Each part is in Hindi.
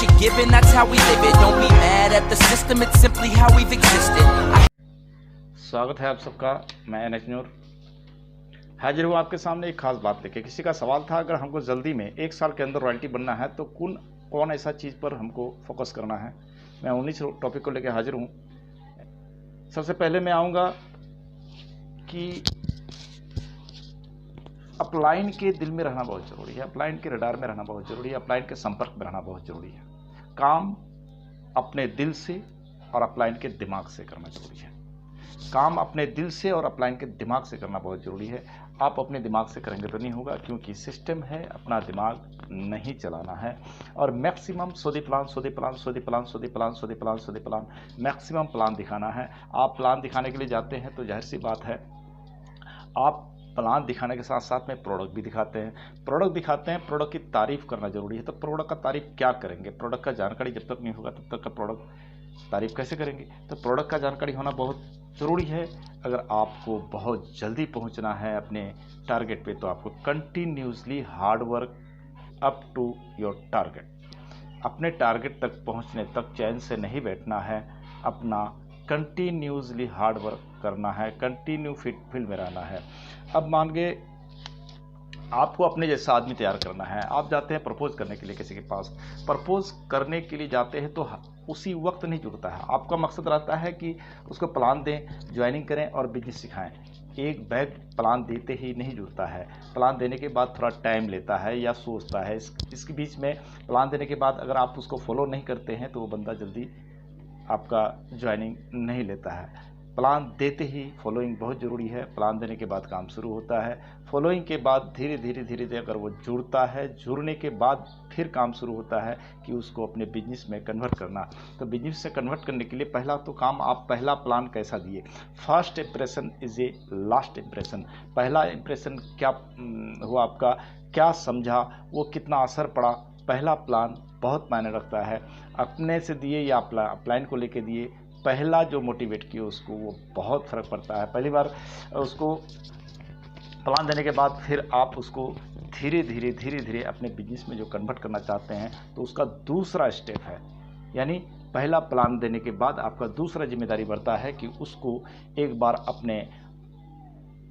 what you're given, that's how we live it. Don't be mad at the system, it's simply how we've existed. स्वागत है आप सबका। मैं एनएच नूर हाजिर हूँ आपके सामने एक खास बात लेके। किसी का सवाल था, अगर हमको जल्दी में 1 साल के अंदर रॉयल्टी बनना है तो कौन ऐसा चीज़ पर हमको फोकस करना है। मैं उन्हीं टॉपिक को लेके हाजिर हूँ। सबसे पहले मैं आऊँगा कि अपलाइन के दिल में रहना बहुत ज़रूरी है, अपलाइन के रडार में रहना बहुत ज़रूरी है, अपलाइन के संपर्क में रहना बहुत ज़रूरी है। काम अपने दिल से और अपलाइन के दिमाग से करना ज़रूरी है। काम अपने दिल से और अपलाइन के दिमाग से करना बहुत ज़रूरी है। आप अपने दिमाग से करेंगे तो नहीं होगा, क्योंकि सिस्टम है, अपना दिमाग नहीं चलाना है। और मैक्सिमम प्लान मैक्सिमम प्लान दिखाना है। आप प्लान दिखाने के लिए जाते हैं तो जाहिर सी बात है, आप प्लान दिखाने के साथ साथ में प्रोडक्ट भी दिखाते हैं। प्रोडक्ट की तारीफ करना जरूरी है। तो प्रोडक्ट का तारीफ क्या करेंगे? प्रोडक्ट का जानकारी जब तक नहीं होगा तब तक का प्रोडक्ट तारीफ कैसे करेंगे? तो प्रोडक्ट का जानकारी होना बहुत ज़रूरी है। अगर आपको बहुत जल्दी पहुंचना है अपने टारगेट पे, तो आपको continuously hard work up to your target. अपने टारगेट तक पहुंचने तक चैन से नहीं बैठना है, अपना कंटिन्यूसली हार्ड वर्क करना है, कंटिन्यू फील्ड में रहना है। अब मान गए आपको अपने जैसा आदमी तैयार करना है। आप जाते हैं प्रपोज करने के लिए किसी के पास। प्रपोज करने के लिए जाते हैं तो उसी वक्त नहीं जुड़ता है। आपका मकसद रहता है कि उसको प्लान दें, ज्वाइनिंग करें और बिजनेस सिखाएं। एक बैग प्लान देते ही नहीं जुड़ता है। प्लान देने के बाद थोड़ा टाइम लेता है या सोचता है। इसके बीच में प्लान देने के बाद अगर आप उसको फॉलो नहीं करते हैं तो वो बंदा जल्दी आपका ज्वाइनिंग नहीं लेता है। प्लान देते ही फॉलोइंग बहुत ज़रूरी है। प्लान देने के बाद काम शुरू होता है। फॉलोइंग के बाद धीरे धीरे अगर वो जुड़ता है, जुड़ने के बाद फिर काम शुरू होता है कि उसको अपने बिजनेस में कन्वर्ट करना। तो बिजनेस से कन्वर्ट करने के लिए पहला तो काम, आप पहला प्लान कैसा दिए। First impression is a last impression. पहला इंप्रेशन क्या हुआ आपका, क्या समझा, वो कितना असर पड़ा। पहला प्लान बहुत मायने रखता है। अपने से दिए या अपलाइन को लेके दिए, पहला जो मोटिवेट किया उसको, वो बहुत फ़र्क पड़ता है। पहली बार उसको प्लान देने के बाद फिर आप उसको धीरे धीरे अपने बिजनेस में जो कन्वर्ट करना चाहते हैं, तो उसका दूसरा स्टेप है। यानी पहला प्लान देने के बाद आपका दूसरा जिम्मेदारी बढ़ता है कि उसको एक बार अपने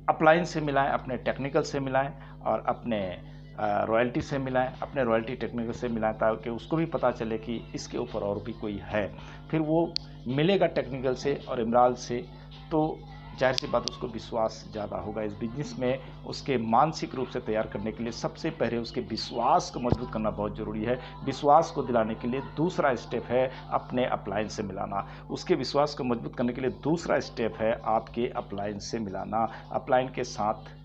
अपलाइन से मिलाएं, अपने टेक्निकल से मिलाएं और अपने रॉयल्टी से मिलाएं, अपने रॉयल्टी टेक्निकल से मिलाएं, ताकि उसको भी पता चले कि इसके ऊपर और भी कोई है। फिर वो मिलेगा टेक्निकल से और इमराल से, तो जाहिर सी बात उसको विश्वास ज़्यादा होगा। इस बिजनेस में उसके मानसिक रूप से तैयार करने के लिए सबसे पहले उसके विश्वास को मजबूत करना बहुत ज़रूरी है। विश्वास को दिलाने के लिए दूसरा स्टेप है अपने अपलाइन से मिलाना। उसके विश्वास को मजबूत करने के लिए दूसरा स्टेप है आपके अपलाइन से मिलाना। अपलाइन के साथ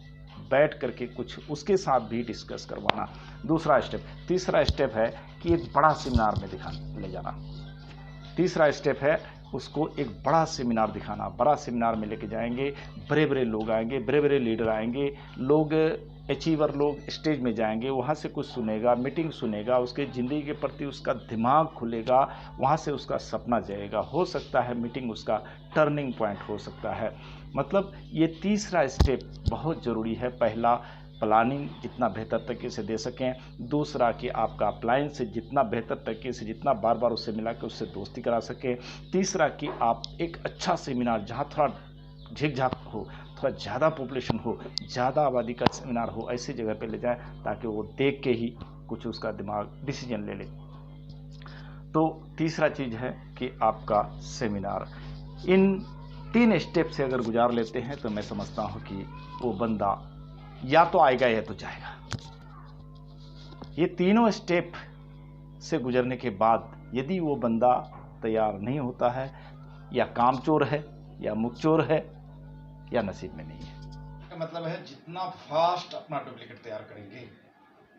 बैठ करके कुछ उसके साथ भी डिस्कस करवाना, दूसरा स्टेप। तीसरा स्टेप है कि एक बड़ा सेमिनार में ले जाना। तीसरा स्टेप है उसको एक बड़ा सेमिनार दिखाना। बड़ा सेमिनार में लेके जाएंगे, बड़े लोग आएंगे, बड़े लीडर आएंगे, लोग अचीवर लोग स्टेज में जाएंगे, वहाँ से कुछ सुनेगा, मीटिंग सुनेगा, उसके ज़िंदगी के प्रति उसका दिमाग खुलेगा, वहाँ से उसका सपना जाएगा। हो सकता है मीटिंग उसका टर्निंग पॉइंट हो सकता है। मतलब ये तीसरा स्टेप बहुत ज़रूरी है। पहला प्लानिंग जितना बेहतर तरीके से दे सकें, दूसरा कि आपका अपलाइन से जितना बेहतर तरीके से, जितना बार बार उससे मिला के उससे दोस्ती करा सकें, तीसरा कि आप एक अच्छा सेमिनार जहाँ थोड़ा झिक झाक हो, थोड़ा ज़्यादा पॉपुलेशन हो, ज़्यादा आबादी का सेमिनार हो, ऐसी जगह पे ले जाएं ताकि वो देख के ही कुछ उसका दिमाग डिसीजन ले ले। तो तीसरा चीज़ है कि आपका सेमिनार। इन 3 स्टेप से अगर गुजार लेते हैं तो मैं समझता हूँ कि वो बंदा या तो आएगा या तो जाएगा। ये तीनों स्टेप से गुजरने के बाद यदि वो बंदा तैयार नहीं होता है, या कामचोर है, या मुखचोर है, या नसीब में नहीं है। मतलब है जितना फास्ट अपना डुप्लीकेट तैयार करेंगे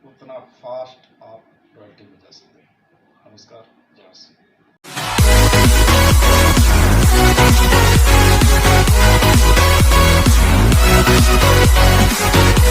उतना फास्ट आप रॉयल्टी में जा सकते हैं। नमस्कार, जय श्री राम।